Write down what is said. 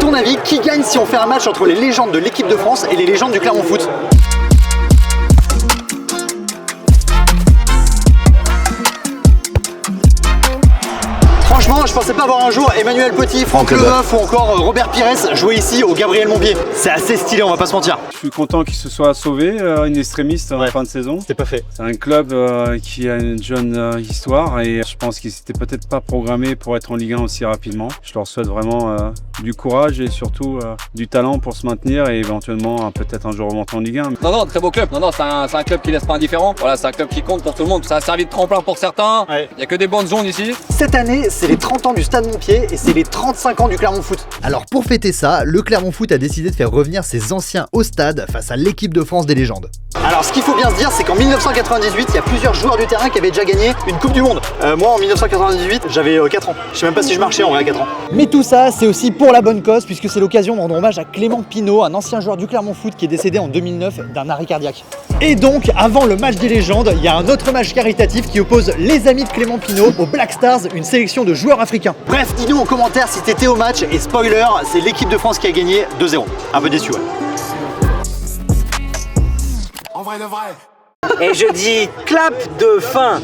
ton avis, qui gagne si on fait un match entre les légendes de l'équipe de France et les légendes du Clermont Foot? Franchement, je pensais pas voir un jour Emmanuel Petit, Franck Leboeuf ou encore Robert Pires jouer ici au Gabriel Montpied. C'est assez stylé, on va pas se mentir. Je suis content qu'il se soit sauvé, une extrémiste en fin de saison. C'est pas fait. C'est un club qui a une jeune histoire et je pense qu'ils n'étaient peut-être pas programmés pour être en Ligue 1 aussi rapidement. Je leur souhaite vraiment du courage et surtout du talent pour se maintenir et éventuellement peut-être un jour remonter en Ligue 1. Non, très beau club. Non, c'est un club qui laisse pas indifférent. Voilà, c'est un club qui compte pour tout le monde. Ça a servi de tremplin pour certains. Il y a que des bonnes zones ici. Cette année, c'est les 30 ans du Stade Montpied et c'est les 35 ans du Clermont Foot. Alors pour fêter ça, le Clermont Foot a décidé de faire revenir ses anciens au stade face à l'équipe de France des légendes. Alors ce qu'il faut bien se dire, c'est qu'en 1998, il y a plusieurs joueurs du terrain qui avaient déjà gagné une Coupe du Monde. Moi en 1998, j'avais 4 ans. Je sais même pas si je marchais en vrai à 4 ans. Mais tout ça, c'est aussi pour la bonne cause, puisque c'est l'occasion de rendre hommage à Clément Pinault, un ancien joueur du Clermont Foot qui est décédé en 2009 d'un arrêt cardiaque. Et donc, avant le match des légendes, il y a un autre match caritatif qui oppose les amis de Clément Pinault aux Black Stars, une sélection de joueurs africains. Bref, dis-nous en commentaire si t'étais au match, et spoiler, c'est l'équipe de France qui a gagné 2-0. Un peu déçu, ouais. Et je dis clap de fin.